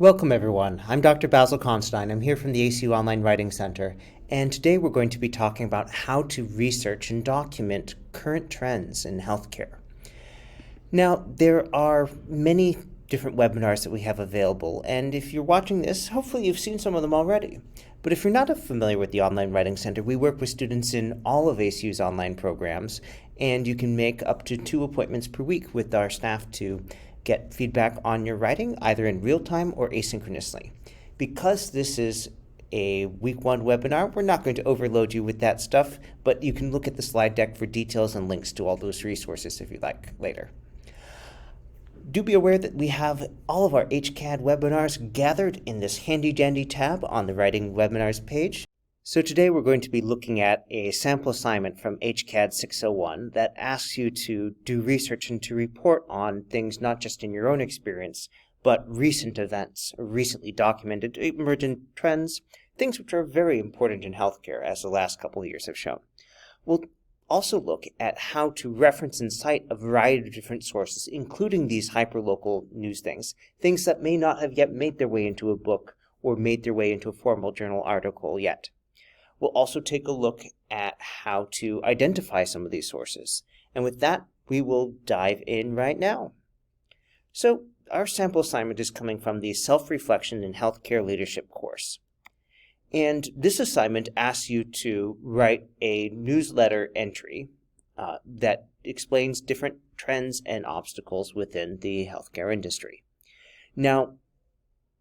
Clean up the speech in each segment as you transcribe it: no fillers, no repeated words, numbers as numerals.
Welcome everyone. I'm Dr. Basil Constein. I'm here from the ACU Online Writing Center, and today we're going to be talking about how to research and document current trends in healthcare. Now, there are many different webinars that we have available, and if you're watching this, hopefully you've seen some of them already. But if you're not familiar with the Online Writing Center, we work with students in all of ACU's online programs, and you can make up to 2 appointments per week with our staff to get feedback on your writing, either in real time or asynchronously. Because this is a week 1 webinar, we're not going to overload you with that stuff, but you can look at the slide deck for details and links to all those resources if you like later. Do be aware that we have all of our HCAD webinars gathered in this handy dandy tab on the Writing Webinars page. So today we're going to be looking at a sample assignment from HCAD 601 that asks you to do research and to report on things not just in your own experience, but recent events, recently documented emergent trends, things which are very important in healthcare, as the last couple of years have shown. We'll also look at how to reference and cite a variety of different sources, including these hyperlocal news things that may not have yet made their way into a book or made their way into a formal journal article yet. We'll also take a look at how to identify some of these sources. And with that, we will dive in right now. So our sample assignment is coming from the Self-Reflection in Healthcare Leadership course. And this assignment asks you to write a newsletter entry that explains different trends and obstacles within the healthcare industry. Now,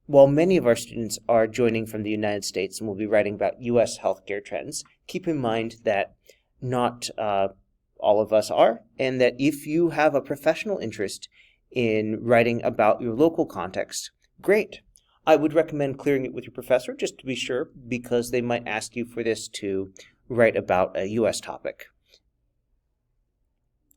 while many of our students are joining from the United States and will be writing about U.S. healthcare trends, keep in mind that not all of us are, and that if you have a professional interest in writing about your local context, great. I would recommend clearing it with your professor just to be sure, because they might ask you for this to write about a U.S. topic.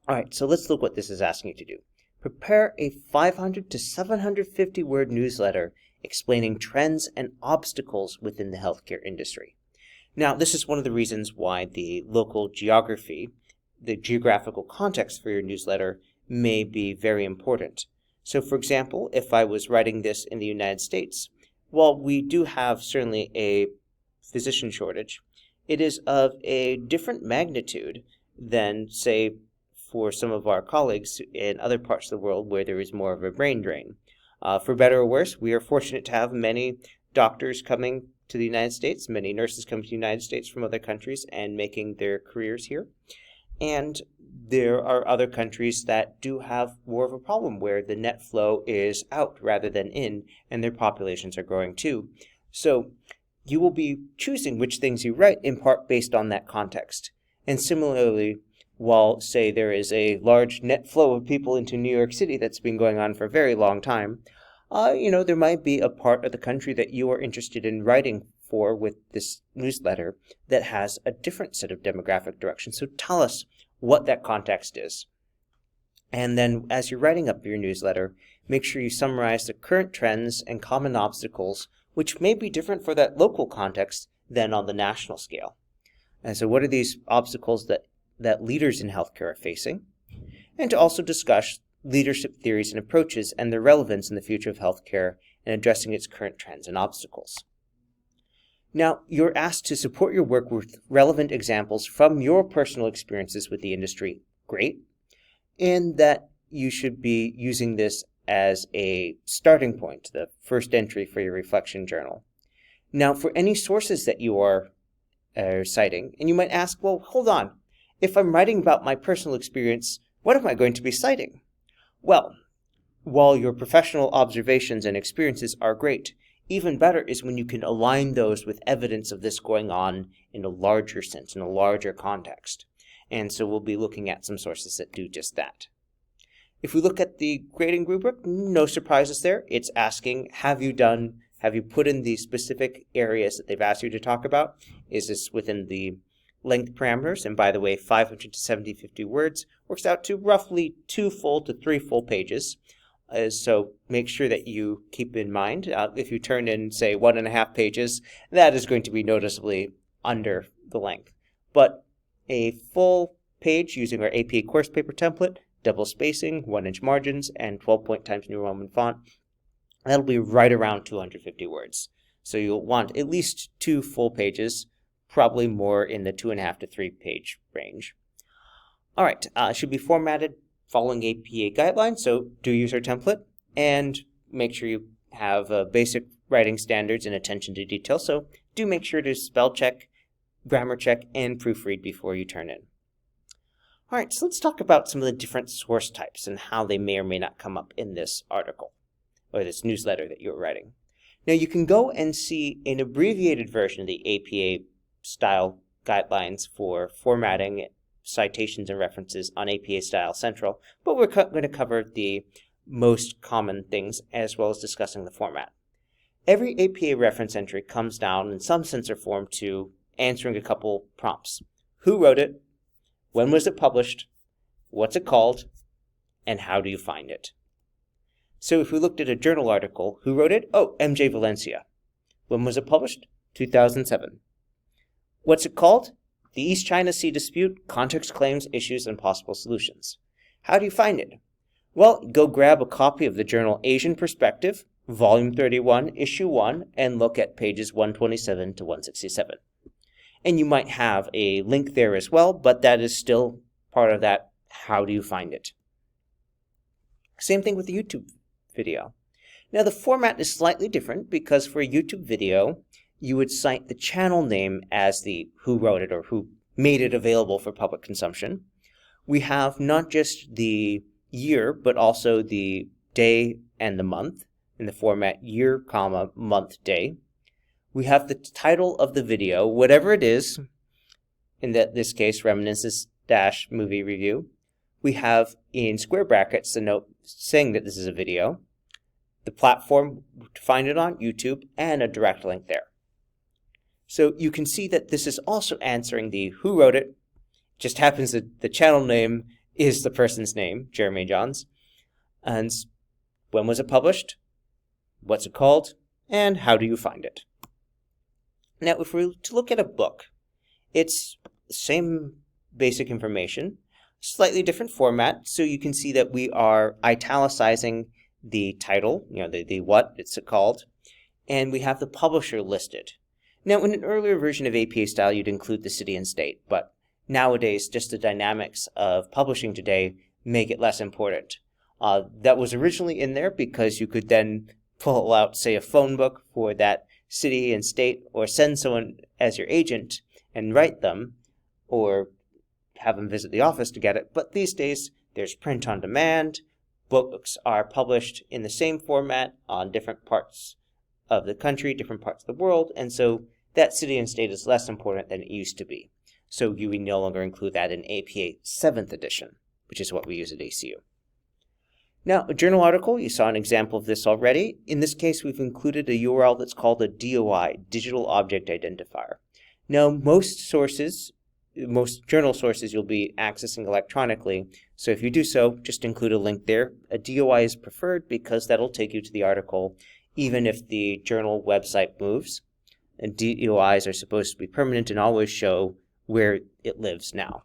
All right, so let's look what this is asking you to do. Prepare a 500 to 750 word newsletter explaining trends and obstacles within the healthcare industry. Now, this is one of the reasons why the local geography, the geographical context for your newsletter, may be very important. So, for example, if I was writing this in the United States, while we do have certainly a physician shortage, it is of a different magnitude than, say, for some of our colleagues in other parts of the world where there is more of a brain drain. For better or worse, we are fortunate to have many doctors coming to the United States, many nurses coming to the United States from other countries and making their careers here. And there are other countries that do have more of a problem where the net flow is out rather than in, and their populations are growing too. So you will be choosing which things you write in part based on that context. And similarly, while, say, there is a large net flow of people into New York City that's been going on for a very long time, there might be a part of the country that you are interested in writing for with this newsletter that has a different set of demographic directions. So tell us what that context is. And then as you're writing up your newsletter, make sure you summarize the current trends and common obstacles, which may be different for that local context than on the national scale. And so what are these obstacles that leaders in healthcare are facing? And to also discuss leadership theories and approaches and their relevance in the future of healthcare and addressing its current trends and obstacles. Now, you're asked to support your work with relevant examples from your personal experiences with the industry. Great. And that you should be using this as a starting point, the first entry for your reflection journal. Now, for any sources that you are citing, and you might ask, well, hold on. If I'm writing about my personal experience, what am I going to be citing? Well, while your professional observations and experiences are great, even better is when you can align those with evidence of this going on in a larger sense, in a larger context. And so we'll be looking at some sources that do just that. If we look at the grading rubric, no surprises there. It's asking, have you put in the specific areas that they've asked you to talk about? Is this within the length parameters? And by the way, 500 to 750 words works out to roughly 2 full to 3 full pages. So make sure that you keep in mind, if you turn in, say, 1.5 pages, that is going to be noticeably under the length. But a full page using our APA course paper template, double spacing, 1-inch margins, and 12-point Times New Roman font That'll be right around 250 words. So you'll want at least 2 full pages, probably more in the 2.5 to 3 page range. All right, it should be formatted following APA guidelines, so do use our template, and make sure you have basic writing standards and attention to detail, so do make sure to spell check, grammar check, and proofread before you turn in. All right, so let's talk about some of the different source types and how they may or may not come up in this article, or this newsletter that you're writing. Now you can go and see an abbreviated version of the APA style guidelines for formatting citations and references on APA Style Central, but we're going to cover the most common things as well as discussing the format. Every APA reference entry comes down in some sense or form to answering a couple prompts. Who wrote it? When was it published? What's it called? And how do you find it? So if we looked at a journal article, who wrote it? Oh, MJ Valencia. When was it published? 2007. What's it called? The East China Sea Dispute, Context, Claims, Issues, and Possible Solutions. How do you find it? Well, go grab a copy of the journal Asian Perspective, Volume 31, Issue 1, and look at pages 127 to 167. And you might have a link there as well, but that is still part of that how do you find it. Same thing with the YouTube video. Now the format is slightly different because for a YouTube video, you would cite the channel name as the who wrote it or who made it available for public consumption. We have not just the year, but also the day and the month in the format year, comma, month, day. We have the title of the video, whatever it is, in this case, Reminiscences-Movie Review. We have in square brackets the note saying that this is a video, the platform to find it on, YouTube, and a direct link there. So you can see that this is also answering the who wrote it. Just happens that the channel name is the person's name, Jeremy Johns. And when was it published? What's it called? And how do you find it? Now, if we were to look at a book, it's the same basic information, slightly different format. So you can see that we are italicizing the title, the what it's called, and we have the publisher listed. Now, in an earlier version of APA style, you'd include the city and state, but nowadays, just the dynamics of publishing today make it less important. That was originally in there because you could then pull out, say, a phone book for that city and state, or send someone as your agent and write them, or have them visit the office to get it. But these days, there's print on demand. Books are published in the same format on different parts of the country, different parts of the world, and so that city and state is less important than it used to be. So you would no longer include that in APA 7th edition, which is what we use at ACU. Now, a journal article, you saw an example of this already. In this case, we've included a URL that's called a DOI, Digital Object Identifier. Now, most journal sources you'll be accessing electronically, so if you do so, just include a link there. A DOI is preferred because that'll take you to the article even if the journal website moves. And DOIs are supposed to be permanent and always show where it lives now.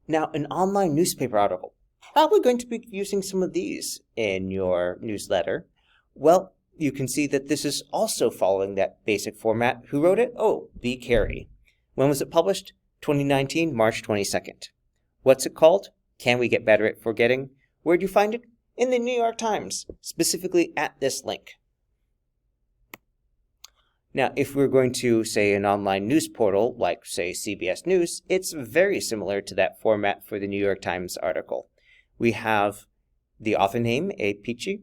Now, an online newspaper article. Probably going to be using some of these in your newsletter. Well, you can see that this is also following that basic format. Who wrote it? Oh, B. Carey. When was it published? 2019, March 22nd. What's it called? Can we get better at forgetting? Where'd you find it? In the New York Times, specifically at this link. Now, if we're going to, say, an online news portal, like, say, CBS News, it's very similar to that format for the New York Times article. We have the author name, A. Peachy.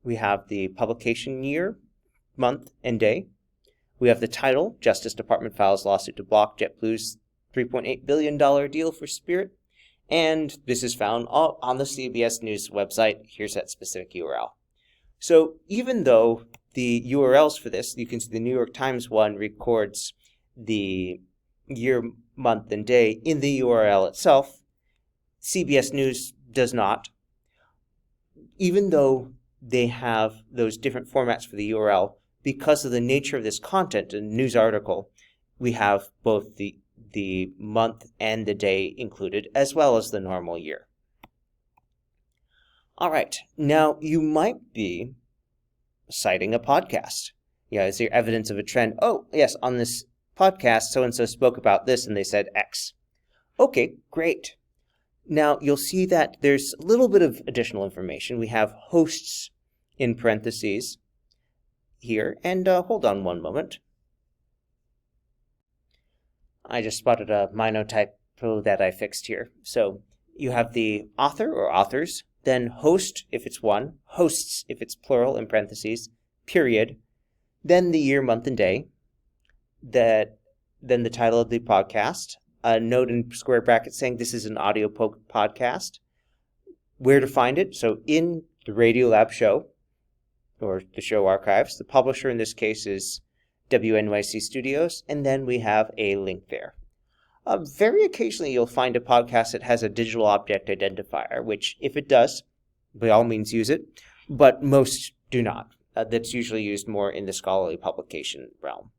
We have the publication year, month, and day. We have the title, Justice Department Files Lawsuit to Block JetBlue's $3.8 billion deal for Spirit. And this is found on the CBS News website. Here's that specific URL. So even though the URLs for this, you can see the New York Times one records the year, month, and day in the URL itself, CBS News does not. Even though they have those different formats for the URL, because of the nature of this content, a news article, we have both the month and the day included, as well as the normal year. All right, now you might be citing a podcast. Yeah, is there evidence of a trend? Oh, yes, on this podcast, so-and-so spoke about this and they said X. Okay, great. Now you'll see that there's a little bit of additional information. We have hosts in parentheses here, and hold on one moment. I just spotted a minor typo that I fixed here. So you have the author or authors, then host if it's one, hosts if it's plural in parentheses, period, then the year, month, and day, then the title of the podcast, a note in square brackets saying this is an audio podcast, where to find it. So in the Radiolab show, or the show archives, the publisher in this case is WNYC Studios, and then we have a link there. Very occasionally you'll find a podcast that has a digital object identifier, which if it does, by all means use it, but most do not. That's usually used more in the scholarly publication realm.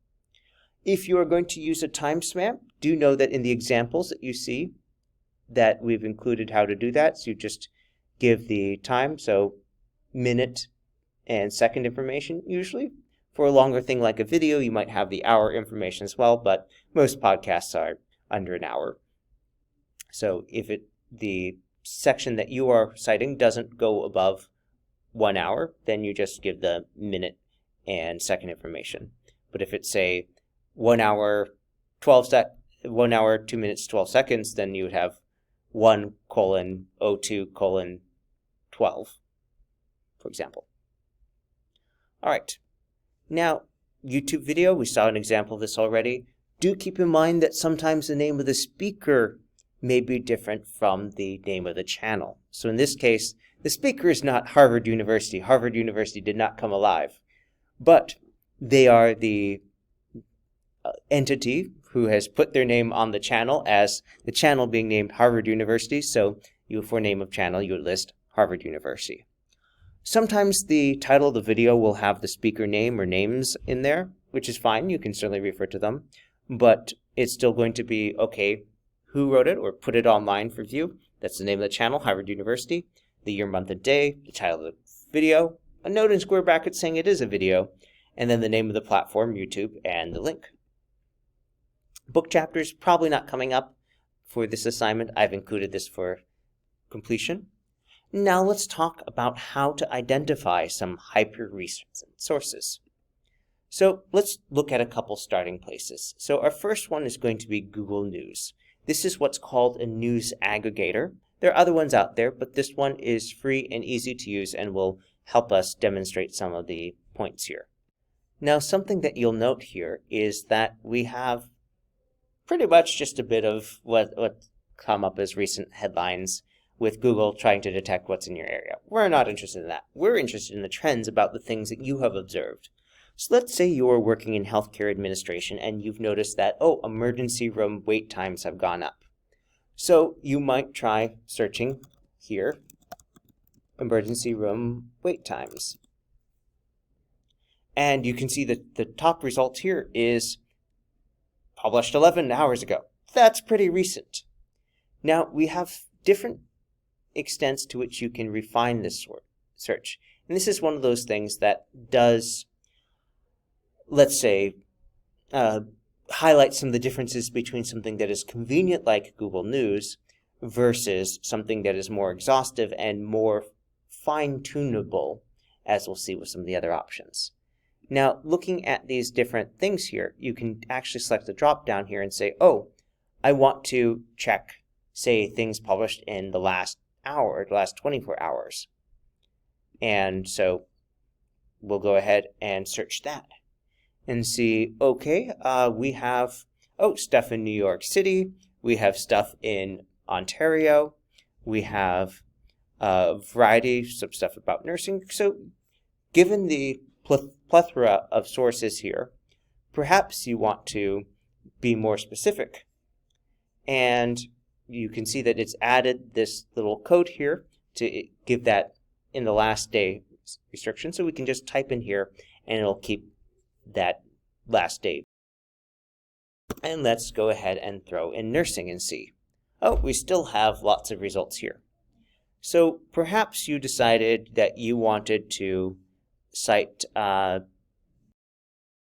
If you are going to use a timestamp, do know that in the examples that you see that we've included how to do that. So you just give the time, so minute and second information usually. For a longer thing like a video, you might have the hour information as well, but most podcasts are under an hour. So if the section that you are citing doesn't go above 1 hour, then you just give the minute and second information. But if it's, say, 1 hour, 1 hour, 2 minutes, 12 seconds, then you would have 1:02:12, for example. All right. Now, YouTube video, we saw an example of this already. Do keep in mind that sometimes the name of the speaker may be different from the name of the channel. So in this case, the speaker is not Harvard University. Harvard University did not come alive. But they are the entity who has put their name on the channel as the channel being named Harvard University. So for name of channel, you would list Harvard University. Sometimes the title of the video will have the speaker name or names in there, which is fine. You can certainly refer to them. But it's still going to be, okay, who wrote it or put it online for view. That's the name of the channel, Harvard University, the year, month, and day, the title of the video, a note in square brackets saying it is a video, and then the name of the platform, YouTube, and the link. Book chapters, probably not coming up for this assignment. I've included this for completion. Now let's talk about how to identify some hyper-recent sources. So let's look at a couple starting places. So our first one is going to be Google News. This is what's called a news aggregator. There are other ones out there, but this one is free and easy to use and will help us demonstrate some of the points here. Now, something that you'll note here is that we have pretty much just a bit of what come up as recent headlines with Google trying to detect what's in your area. We're not interested in that. We're interested in the trends about the things that you have observed. So let's say you're working in healthcare administration and you've noticed that, emergency room wait times have gone up. So you might try searching here, emergency room wait times. And you can see that the top result here is published 11 hours ago. That's pretty recent. Now, we have different extents to which you can refine this search. And this is one of those things that does, let's say, highlight some of the differences between something that is convenient like Google News versus something that is more exhaustive and more fine-tunable, as we'll see with some of the other options. Now, looking at these different things here, you can actually select the drop-down here and say, I want to check, say, things published in the last hour or the last 24 hours. And so we'll go ahead and search that and see, we have, stuff in New York City. We have stuff in Ontario. We have a variety of stuff about nursing. So given the plethora of sources here, perhaps you want to be more specific. And you can see that it's added this little code here to give that in the last day restriction. So we can just type in here and it'll keep that last day. And let's go ahead and throw in nursing and see. We still have lots of results here. So perhaps you decided that you wanted to cite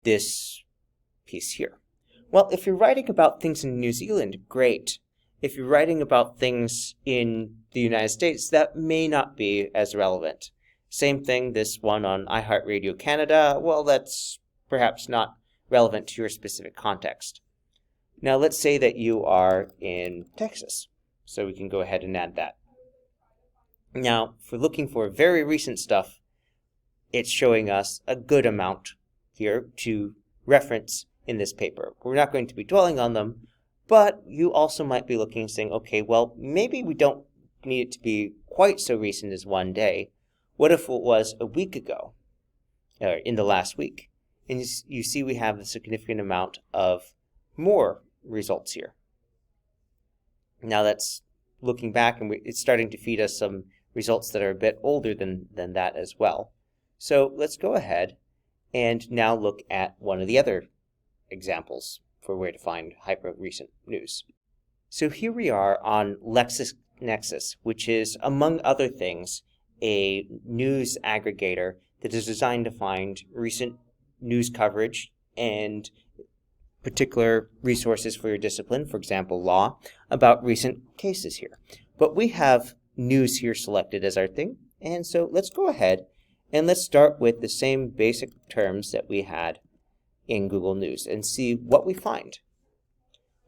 this piece here. Well, if you're writing about things in New Zealand, great. If you're writing about things in the United States, that may not be as relevant. Same thing, this one on iHeartRadio Canada, well, that's perhaps not relevant to your specific context. Now, let's say that you are in Texas, so we can go ahead and add that. Now, if we're looking for very recent stuff, it's showing us a good amount here to reference in this paper. We're not going to be dwelling on them, but you also might be looking and saying, okay, well, maybe we don't need it to be quite so recent as one day. What if it was a week ago, or in the last week? And you see we have a significant amount of more results here. Now that's looking back, and it's starting to feed us some results that are a bit older than that as well. So let's go ahead and now look at one of the other examples for where to find hyper-recent news. So here we are on LexisNexis, which is, among other things, a news aggregator that is designed to find recent news coverage and particular resources for your discipline, for example, law, about recent cases here. But we have news here selected as our thing, and so let's go ahead and let's start with the same basic terms that we had in Google News and see what we find.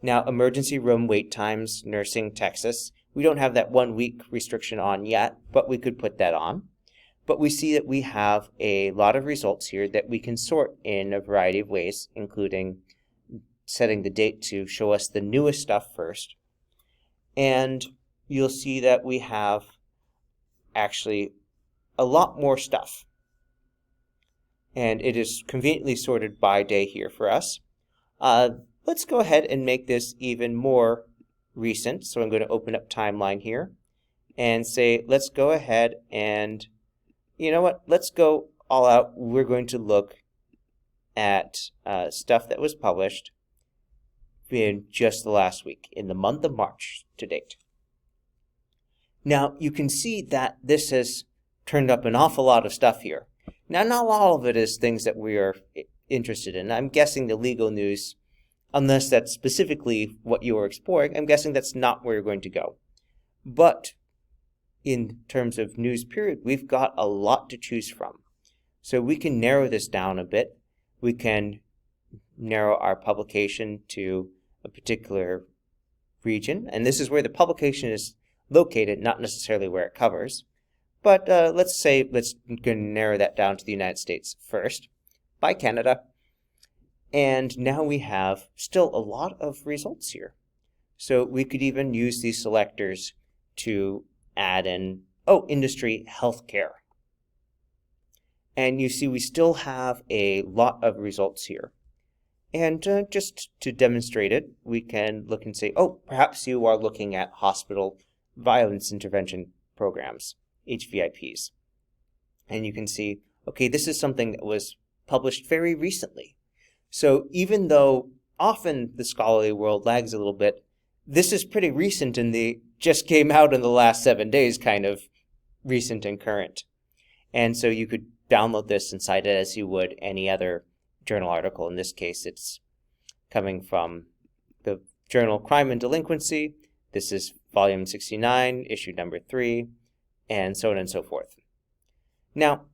Now, emergency room wait times, nursing, Texas. We don't have that 1 week restriction on yet, but we could put that on. But we see that we have a lot of results here that we can sort in a variety of ways, including setting the date to show us the newest stuff first. And you'll see that we have actually a lot more stuff. And it is conveniently sorted by day here for us. Let's go ahead and make this even more recent. So I'm going to open up timeline here and say, let's go ahead and, you know what, let's go all out. We're going to look at stuff that was published in just the last week, in the month of March to date. Now, you can see that this has turned up an awful lot of stuff here. Now, not all of it is things that we are interested in. I'm guessing the legal news, unless that's specifically what you are exploring, I'm guessing that's not where you're going to go. But in terms of news period, we've got a lot to choose from. So we can narrow this down a bit. We can narrow our publication to a particular region, and this is where the publication is located, not necessarily where it covers. But let's go narrow that down to the United States first, by Canada. And now we have still a lot of results here. So we could even use these selectors to add in, industry, healthcare. And you see we still have a lot of results here. And just to demonstrate it, we can look and say, perhaps you are looking at hospital violence intervention programs, HVIPs. And you can see, okay, this is something that was published very recently. So even though often the scholarly world lags a little bit, this is pretty recent and just came out in the last 7 days, kind of recent and current. And so you could download this and cite it as you would any other journal article. In this case, it's coming from the journal Crime and Delinquency. This is volume 69, issue number 3, and so on and so forth. Now,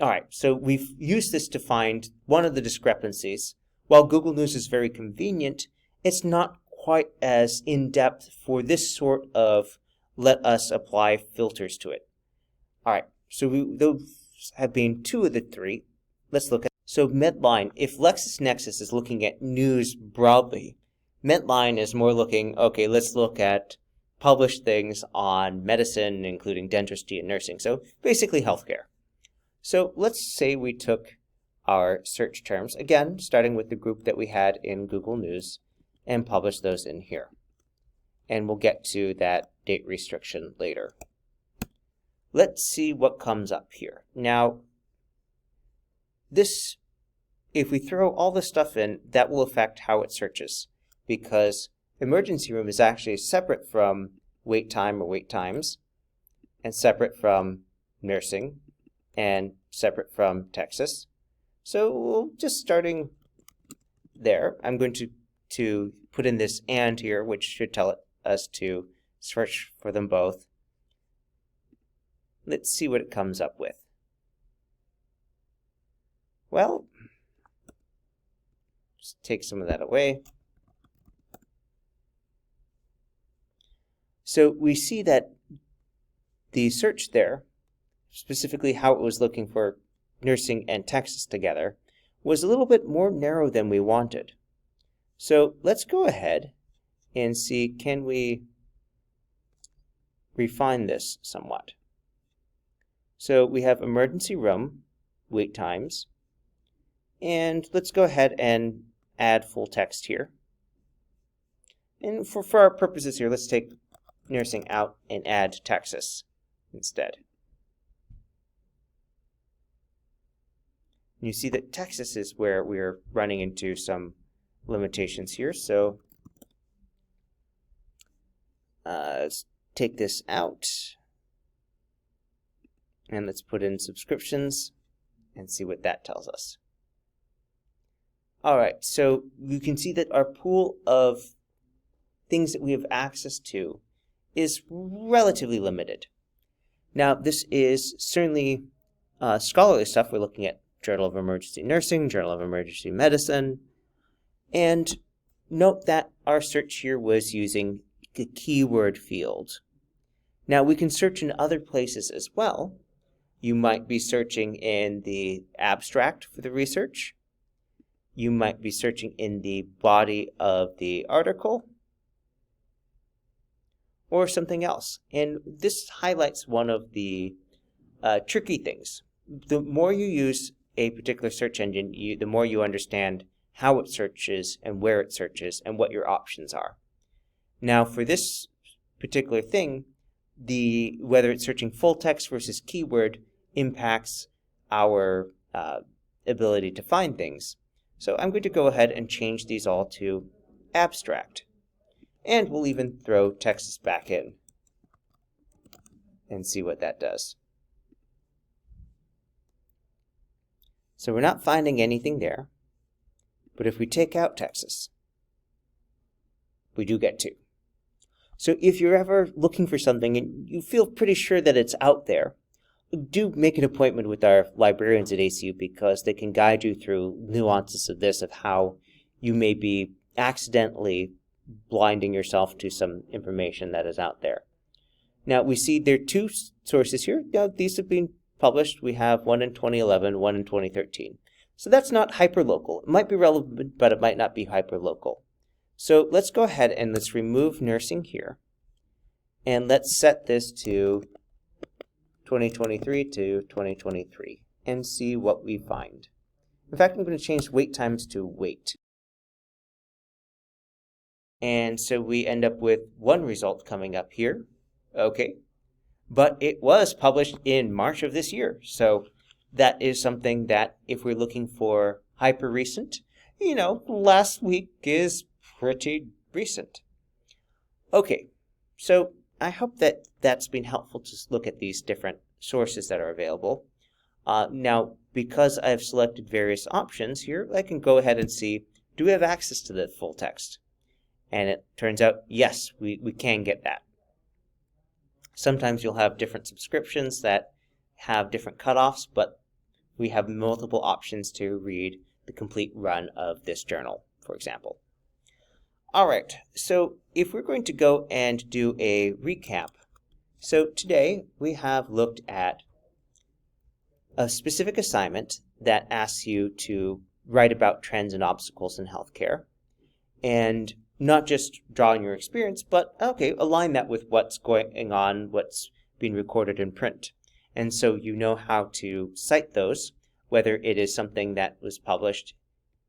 all right, so we've used this to find one of the discrepancies. While Google News is very convenient, it's not quite as in-depth for this sort of let us apply filters to it. All right, so those have been two of the three. Let's look at, so Medline, if LexisNexis is looking at news broadly, Medline is more looking, okay, let's look at published things on medicine, including dentistry and nursing. So basically healthcare. So let's say we took our search terms, again, starting with the group that we had in Google News, and publish those in here. And we'll get to that date restriction later. Let's see what comes up here. Now, this, if we throw all this stuff in, that will affect how it searches, because emergency room is actually separate from wait time or wait times. and separate from nursing and separate from Texas. So just starting there, I'm going to put in this and here, which should tell us to search for them both. Let's see what it comes up with. Well, just take some of that away. So we see that the search there, specifically how it was looking for nursing and Texas together, was a little bit more narrow than we wanted. So let's go ahead and see, can we refine this somewhat? So we have emergency room, wait times, and let's go ahead and add full text here. And for our purposes here, let's take nursing out and add Texas instead. You see that Texas is where we're running into some limitations here, so let's take this out and let's put in subscriptions and see what that tells us. Alright, so you can see that our pool of things that we have access to is relatively limited. Now, this is certainly scholarly stuff. We're looking at Journal of Emergency Nursing, Journal of Emergency Medicine, and note that our search here was using the keyword field. Now, we can search in other places as well. You might be searching in the abstract for the research. You might be searching in the body of the article, or something else. And this highlights one of the tricky things. The more you use a particular search engine, the more you understand how it searches and where it searches and what your options are. Now, for this particular thing, whether it's searching full text versus keyword impacts our ability to find things. So I'm going to go ahead and change these all to abstract. And we'll even throw Texas back in and see what that does. So we're not finding anything there, but if we take out Texas, we do get 2. So if you're ever looking for something and you feel pretty sure that it's out there, do make an appointment with our librarians at ACU, because they can guide you through nuances of this, of how you may be accidentally blinding yourself to some information that is out there. Now, we see there are 2 sources here. Now, these have been published. We have one in 2011, one in 2013. So that's not hyperlocal. It might be relevant, but it might not be hyperlocal. So let's go ahead and let's remove nursing here. And let's set this to 2023 to 2023 and see what we find. In fact, I'm going to change wait times to wait. And so we end up with one result coming up here. Okay. But it was published in March of this year. So that is something that if we're looking for hyper recent, last week is pretty recent. Okay. So I hope that that's been helpful to look at these different sources that are available. Now, because I've selected various options here, I can go ahead and see, do we have access to the full text? And it turns out, yes, we can get that. Sometimes you'll have different subscriptions that have different cutoffs, but we have multiple options to read the complete run of this journal, for example. All right, so if we're going to go and do a recap, so today we have looked at a specific assignment that asks you to write about trends and obstacles in healthcare, and not just drawing your experience, but align that with what's going on, what's being recorded in print. And so you know how to cite those, whether it is something that was published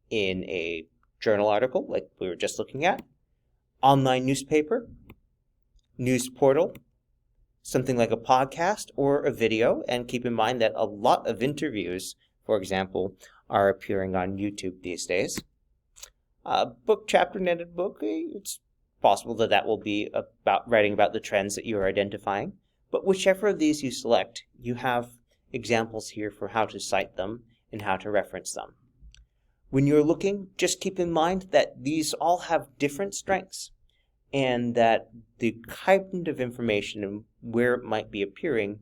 in a journal article, like we were just looking at, online newspaper, news portal, something like a podcast or a video. And keep in mind that a lot of interviews, for example, are appearing on YouTube these days. Book chapter netted book, it's possible that will be about writing about the trends that you're identifying. But whichever of these you select, you have examples here for how to cite them and how to reference them. When you're looking, just keep in mind that these all have different strengths and that the kind of information and where it might be appearing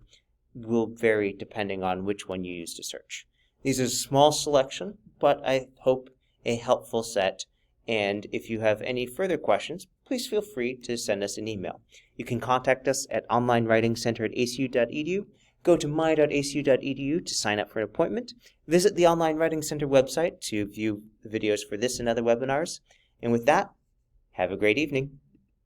will vary depending on which one you use to search. These are a small selection, but I hope a helpful set. And if you have any further questions, please feel free to send us an email. You can contact us at onlinewritingcenter@acu.edu. Go to my.acu.edu to sign up for an appointment. Visit the Online Writing Center website to view the videos for this and other webinars. And with that, have a great evening.